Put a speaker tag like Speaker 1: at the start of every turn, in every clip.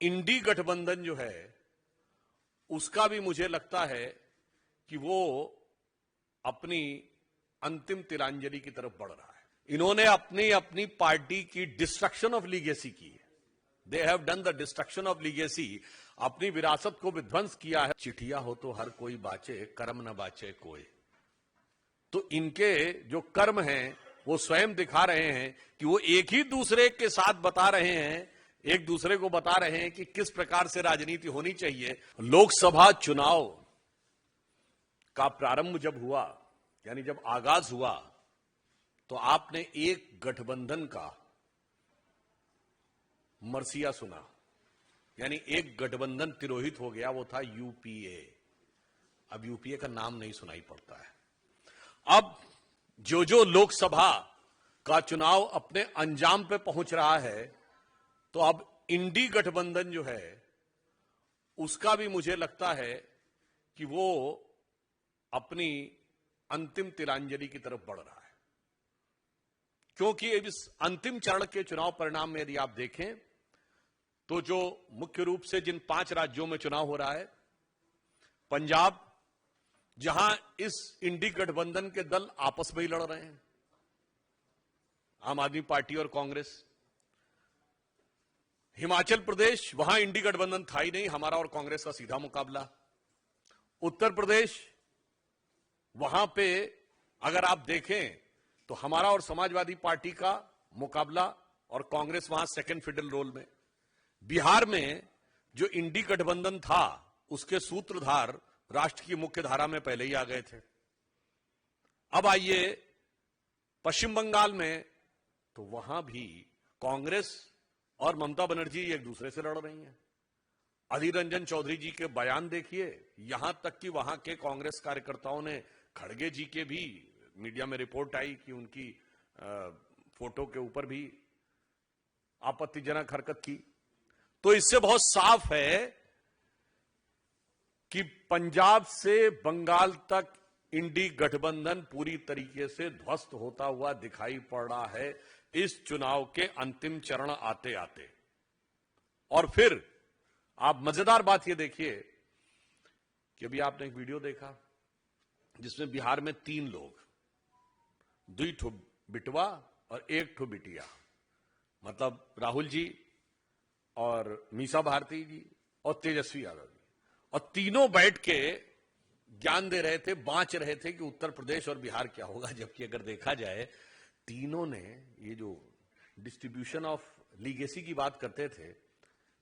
Speaker 1: इंडी गठबंधन जो है उसका भी मुझे लगता है कि वो अपनी अंतिम तिलांजलि की तरफ बढ़ रहा है। इन्होंने अपनी अपनी पार्टी की डिस्ट्रक्शन ऑफ लीगेसी की है। They have done the destruction of legacy, अपनी विरासत को विध्वंस किया है। चिठिया हो तो हर कोई बाचे, कर्म न बाचे कोई। तो इनके जो कर्म हैं वो स्वयं दिखा रहे हैं कि वो एक ही दूसरे के साथ बता रहे हैं, एक दूसरे को बता रहे हैं कि किस प्रकार से राजनीति होनी चाहिए। लोकसभा चुनाव का प्रारंभ जब हुआ, यानी जब आगाज हुआ, तो आपने एक गठबंधन का मरसिया सुना, यानी एक गठबंधन तिरोहित हो गया, वो था यूपीए। अब यूपीए का नाम नहीं सुनाई पड़ता है। अब जो लोकसभा का चुनाव अपने अंजाम पे पहुंच रहा है, तो अब इंडी गठबंधन जो है उसका भी मुझे लगता है कि वो अपनी अंतिम तिलांजलि की तरफ बढ़ रहा है। क्योंकि इस अंतिम चरण के चुनाव परिणाम में यदि आप देखें तो जो मुख्य रूप से जिन 5 राज्यों में चुनाव हो रहा है, पंजाब, जहां इस इंडी गठबंधन के दल आपस में ही लड़ रहे हैं, आम आदमी पार्टी और कांग्रेस। हिमाचल प्रदेश, वहां इंडी गठबंधन था ही नहीं, हमारा और कांग्रेस का सीधा मुकाबला। उत्तर प्रदेश, वहां पे अगर आप देखें तो हमारा और समाजवादी पार्टी का मुकाबला और कांग्रेस वहां सेकंड फिडल रोल में। बिहार में जो इंडी गठबंधन था उसके सूत्रधार राष्ट्र की मुख्य धारा में पहले ही आ गए थे। अब आइए पश्चिम बंगाल में, तो वहां भी कांग्रेस और ममता बनर्जी एक दूसरे से लड़ रही हैं। अधीर रंजन चौधरी जी के बयान देखिए, यहां तक कि वहां के कांग्रेस कार्यकर्ताओं ने खड़गे जी के भी मीडिया में रिपोर्ट आई कि उनकी फोटो के ऊपर भी आपत्तिजनक हरकत की। तो इससे बहुत साफ है कि पंजाब से बंगाल तक इंडी गठबंधन पूरी तरीके से ध्वस्त होता हुआ दिखाई पड़ रहा है इस चुनाव के अंतिम चरण आते आते। और फिर आप मजेदार बात यह देखिए कि अभी आपने एक वीडियो देखा जिसमें बिहार में 3 लोग, 2 ठो बिटवा और 1 ठो बिटिया, मतलब राहुल जी और मीसा भारती जी और तेजस्वी यादव जी, और तीनों बैठ के ज्ञान दे रहे थे, बांच रहे थे कि उत्तर प्रदेश और बिहार क्या होगा। जबकि अगर देखा जाए, तीनों ने ये जो डिस्ट्रीब्यूशन ऑफ लीगेसी की बात करते थे,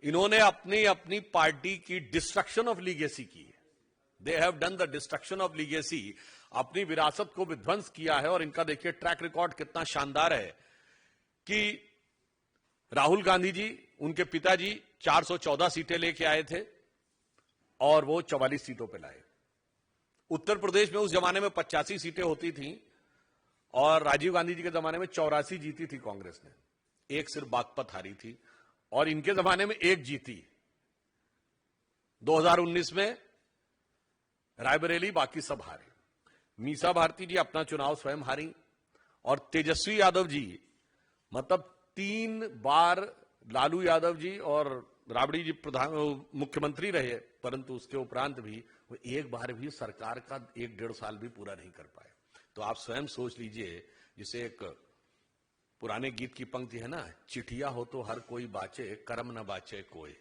Speaker 1: इन्होंने अपनी अपनी पार्टी की डिस्ट्रक्शन ऑफ लीगेसी की है। They have done the destruction of legacy, अपनी विरासत को विध्वंस किया है। और इनका देखिए ट्रैक रिकॉर्ड कितना शानदार है कि राहुल गांधी जी, उनके पिताजी 414 सीटें लेके आए थे और वो 44 सीटों पे लाए। उत्तर प्रदेश में उस जमाने में 85 सीटें होती थीं और राजीव गांधी जी के जमाने में 84 जीती थी कांग्रेस ने, 1 सिर्फ बागपत हारी थी, और इनके जमाने में 1 जीती। 2019 में रायबरेली, बाकी सब हारे। मीसा भारती जी अपना चुनाव स्वयं हारी, और तेजस्वी यादव जी मतलब 3 बार लालू यादव जी और राबड़ी जी मुख्यमंत्री रहे, परंतु उसके उपरांत भी वो एक बार भी सरकार का 1-1.5 साल भी पूरा नहीं कर पाए। तो आप स्वयं सोच लीजिए, जिसे एक पुराने गीत की पंक्ति है ना, चिठिया हो तो हर कोई बाचे, कर्म न बाचे कोई।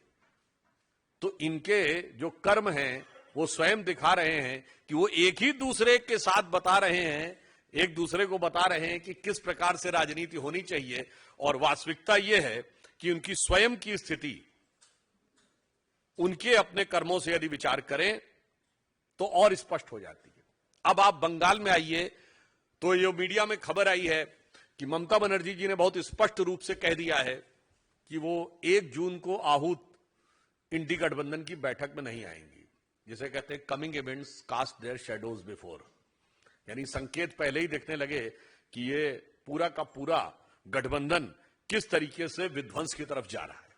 Speaker 1: तो इनके जो कर्म हैं वो स्वयं दिखा रहे हैं कि वो एक ही दूसरे के साथ बता रहे हैं, एक दूसरे को बता रहे हैं कि किस प्रकार से राजनीति होनी चाहिए। और वास्तविकता यह है कि उनकी स्वयं की स्थिति, उनके अपने कर्मों से यदि विचार करें तो और स्पष्ट हो जाती है। अब आप बंगाल में आइए, तो ये मीडिया में खबर आई है कि ममता बनर्जी जी ने बहुत स्पष्ट रूप से कह दिया है कि वो 1 जून को आहूत इंडी गठबंधन की बैठक में नहीं आएंगी। जिसे कहते हैं coming events cast their shadows before, यानी संकेत पहले ही दिखने लगे कि ये पूरा का पूरा गठबंधन किस तरीके से विध्वंस की तरफ जा रहा है।